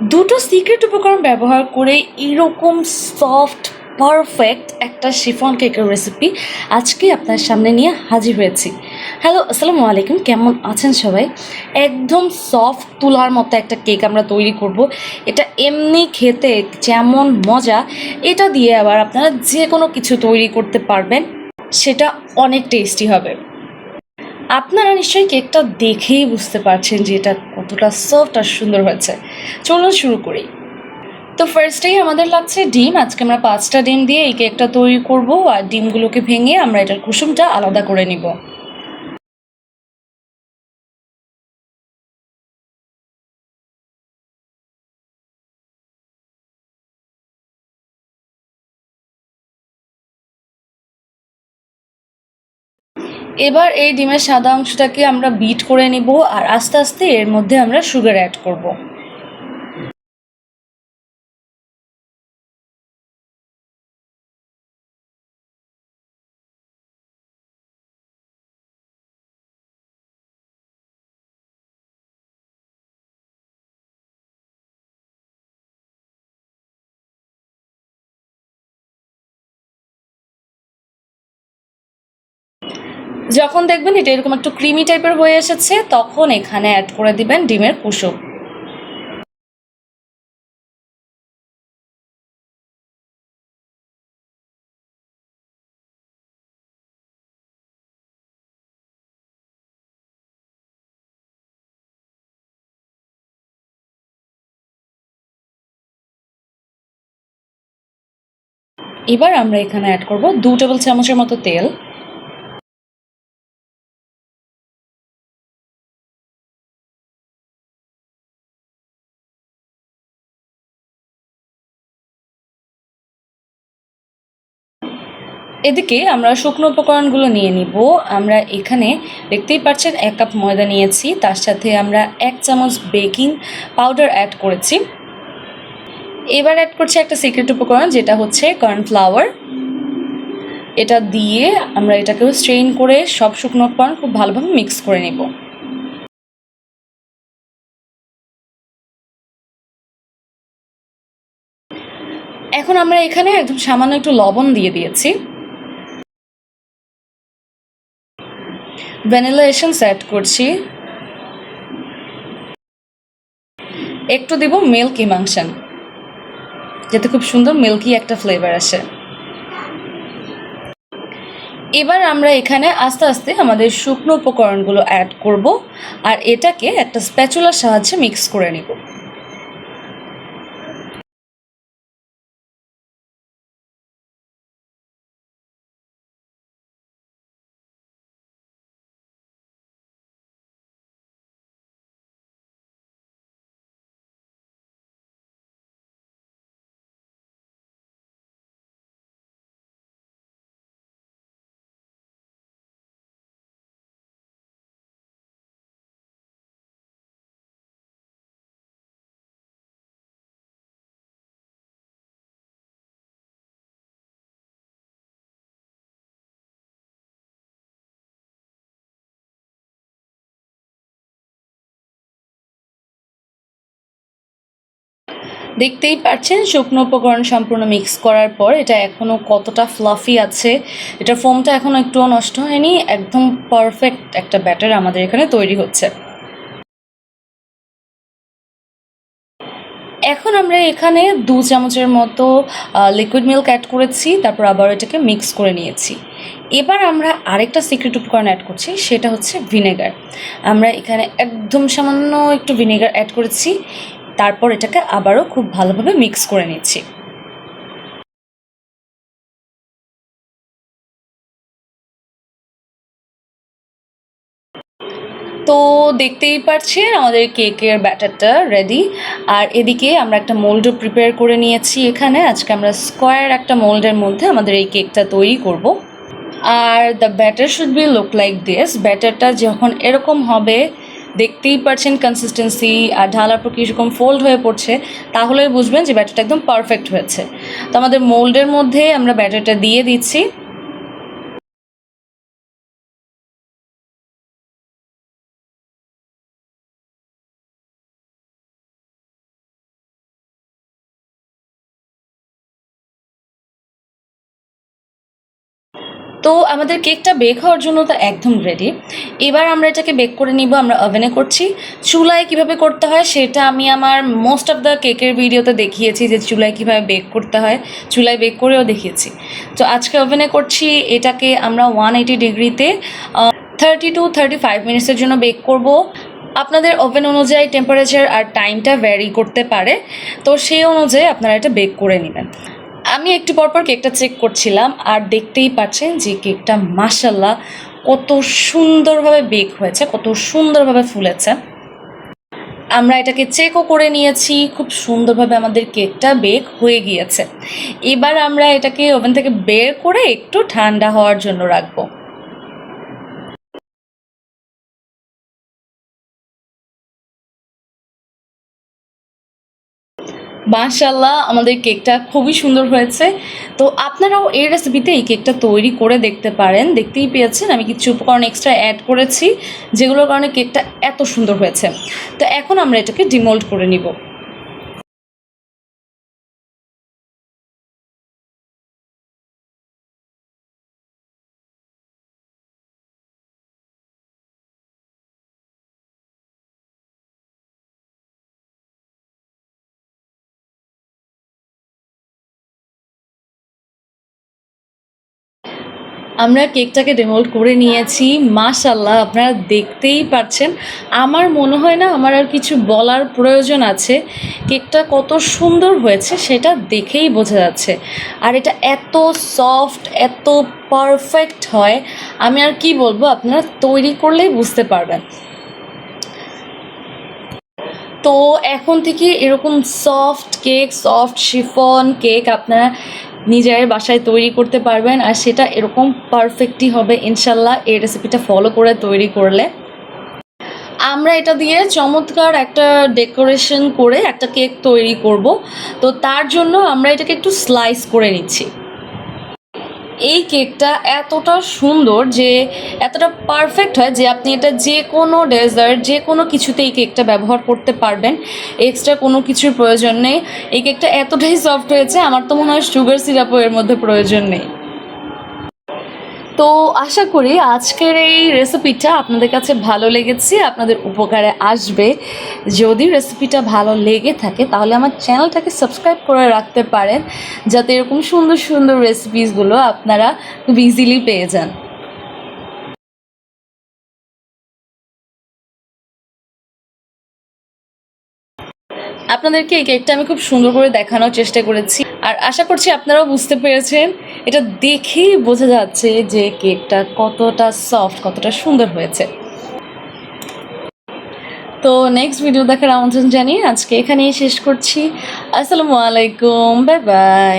দুটো সিক্রেট উপকরণ ব্যবহার করে এরকম সফট পারফেক্ট একটা শিফন কেকের রেসিপি আজকে আপনার সামনে নিয়ে হাজির হয়েছি। হ্যালো, আসসালামু আলাইকুম, কেমন আছেন সবাই? একদম সফট তুলার মতো একটা কেক আমরা তৈরি করব। এটা এমনি খেতে যেমন মজা, এটা দিয়ে আবার আপনারা যে কোনো কিছু তৈরি করতে পারবেন, সেটা অনেক টেস্টি হবে। আপনারা নিশ্চয়ই কেকটা দেখেই বুঝতে পারছেন যে এটা কতটা সফট আর সুন্দর হয়েছে। চলুন শুরু করি। তো ফার্স্টেই আমাদের লাগছে ডিম। আজকে আমরা 5টা ডিম দিয়ে এই কেকটা তৈরি করব, আর ডিমগুলোকে ভেঙে আমরা এটার কুসুমটা আলাদা করে নিব। এবার এই ডিমের সাদা অংশটাকে আমরা বিট করে নিব, আর আস্তে আস্তে এর মধ্যে আমরা সুগার অ্যাড করব। যখন দেখবেন এটা এরকম একটু ক্রিমি টাইপের হয়ে এসেছে, তখন এখানে অ্যাড করে দিবেন ডিমের কুসুম। এবার আমরা এখানে অ্যাড করব 2 টেবিল চামচের মতো তেল। এদিকে আমরা শুকনো উপকরণগুলো নিয়ে নিব। আমরা এখানে দেখতেই পাচ্ছেন 1 কাপ ময়দা নিয়েছি, তার সাথে আমরা 1 চামচ বেকিং পাউডার অ্যাড করেছি। এবার অ্যাড করছি একটা সিক্রেট উপকরণ, যেটা হচ্ছে কর্নফ্লাওয়ার। এটা দিয়ে আমরা এটাকেও স্ট্রেইন করে সব শুকনো উপকরণ খুব ভালোভাবে মিক্স করে নেব। এখন আমরা এখানে একদম সামান্য একটু লবণ দিয়ে দিয়েছি। ভ্যানিলা এসেন্স অ্যাড করছি। একটু দিব মিল্ক ইমাংশন, যাতে খুব সুন্দর মিল্কি একটা ফ্লেভার আসে। এবার আমরা এখানে আস্তে আস্তে আমাদের শুকনো উপকরণগুলো অ্যাড করব, আর এটাকে একটা স্প্যাচুলার সাহায্যে মিক্স করে নিব। দেখতেই পাচ্ছেন শুকনো উপকরণ সম্পূর্ণ মিক্স করার পর এটা এখনও কতটা ফ্লাফি আছে। এটার ফোমটা এখনও একটুও নষ্ট হয়নি, একদম পারফেক্ট একটা ব্যাটার আমাদের এখানে তৈরি হচ্ছে। এখন আমরা এখানে 2 চামচের মতো লিকুইড মিল্ক অ্যাড করেছি, তারপর আবার এটাকে মিক্স করে নিয়েছি। এবার আমরা আরেকটা সিক্রেট উপকরণ অ্যাড করছি, সেটা হচ্ছে ভিনেগার। আমরা এখানে একদম সামান্য একটু ভিনেগার অ্যাড করেছি, তারপর এটাকে আবারও খুব ভালোভাবে মিক্স করে নিচ্ছি। তো দেখতেই পাচ্ছেন আমাদের কেকের ব্যাটারটা রেডি। আর এদিকে আমরা একটা মোল্ডও প্রিপেয়ার করে নিয়েছি। এখানে আজকে আমরা স্কোয়ার একটা মোল্ডের মধ্যে আমাদের এই কেকটা তৈরি করব। Are the batter should be look like this. ব্যাটারটা যখন এরকম হবে, দেখতেই পাচ্ছেন কনসিস্টেন্সি আর ঢালার পর কীরকম ফোল্ড হয়ে পড়ছে, তাহলে বুঝবেন যে ব্যাটারটা একদম পারফেক্ট হয়েছে। তো আমাদের মোল্ডের মধ্যে আমরা ব্যাটারটা দিয়ে দিচ্ছি। তো আমাদের কেকটা বেক হওয়ার জন্য তো একদম রেডি। এবার আমরা এটাকে বেক করে নিব। আমরা ওভেনে করছি। চুলায় কিভাবে করতে হয় সেটা আমি আমার মোস্ট অফ দ্য কেকের ভিডিওতে দেখিয়েছি, যে চুলায় কীভাবে বেক করতে হয়, চুলায় বেক করেও দেখিয়েছি। তো আজকে ওভেনে করছি। এটাকে আমরা 180 ডিগ্রিতে 30 to 35 মিনিটসের জন্য বেক করব। আপনাদের ওভেন অনুযায়ী টেম্পারেচার আর টাইমটা ভ্যারি করতে পারে, তো সেই অনুযায়ী আপনারা এটা বেক করে নেবেন। আমি একটু পরপর কেকটা চেক করছিলাম, আর দেখতেই পাচ্ছেন যে কেকটা মাশাআল্লাহ কত সুন্দরভাবে বেক হয়েছে, কত সুন্দরভাবে ফুলেছে। আমরা এটাকে চেকও করে নিয়েছি, খুব সুন্দরভাবে আমাদের কেকটা বেক হয়ে গিয়েছে। এবার আমরা এটাকে ওভেন থেকে বের করে একটু ঠান্ডা হওয়ার জন্য রাখবো। মাশাআল্লাহ আমাদের কেকটা খুবই সুন্দর হয়েছে। তো আপনারাও এই রেসিপিতে এই কেকটা তৈরি করে দেখতে পারেন। দেখতেই পেয়েছেন আমি কিছু উপকরণ এক্সট্রা অ্যাড করেছি, যেগুলোর কারণে কেকটা এত সুন্দর হয়েছে। তো এখন আমরা এটাকে ডিমোল্ড করে নিব। আমরা কেকটাকে ডেমোল্ড করে নিয়েছি। মাশাআল্লাহ আপনারা দেখতেই পাচ্ছেন। আমার মনে হয় না আমার আর কিছু বলার প্রয়োজন আছে। কেকটা কত সুন্দর হয়েছে সেটা দেখেই বোঝা যাচ্ছে। আর এটা এত সফট, এত পারফেক্ট হয়, আমি আর কি বলবো, আপনারা তৈরি করলেই বুঝতে পারবেন। তো এখন থেকে এরকম soft cake, soft chiffon cake আপনারা নিজের বাসায় তৈরি করতে পারবেন, আর সেটা এরকম পারফেক্টই হবে ইনশাল্লাহ এই রেসিপিটা ফলো করে তৈরি করলে। আমরা এটা দিয়ে চমৎকার একটা ডেকোরেশন করে একটা কেক তৈরি করব। তো তার জন্য আমরা এটাকে একটু স্লাইস করে নিচ্ছি। এই কেকটা এতটা সুন্দর, যে এতটা পারফেক্ট হয় যে আপনি এটা যে কোনো ডেজার্ট, যে কোনো কিছুতে এই কেকটা ব্যবহার করতে পারবেন। এক্সট্রা কোনো কিছুর প্রয়োজন নেই। এই কেকটা এতটাই সফট হয়েছে, আমার তো মনে হয় সুগার সিরাপও এর মধ্যে প্রয়োজন নেই। তো আশা করি আজকের এই রেসিপিটা আপনাদের কাছে ভালো লেগেছে, আপনাদের উপকারে আসবে। যদি রেসিপিটা ভালো লেগে থাকে তাহলে আমার চ্যানেলটাকে সাবস্ক্রাইব করে রাখতে পারেন, যাতে এরকম সুন্দর সুন্দর রেসিপিসগুলো আপনারা খুব ইজিলি পেয়ে যান। আপনাদেরকে এই কেকটা আমি খুব সুন্দর করে দেখানোর চেষ্টা করেছি, আর আশা করছি আপনারাও বুঝতে পেরেছেন। এটা দেখেই বোঝা যাচ্ছে যে কেকটা কতটা সফট, কতটা সুন্দর হয়েছে। তো নেক্সট ভিডিও দেখার আমন্ত্রণ জানিয়ে আজকে এখানেই শেষ করছি। আসসালামু আলাইকুম, বাই বাই।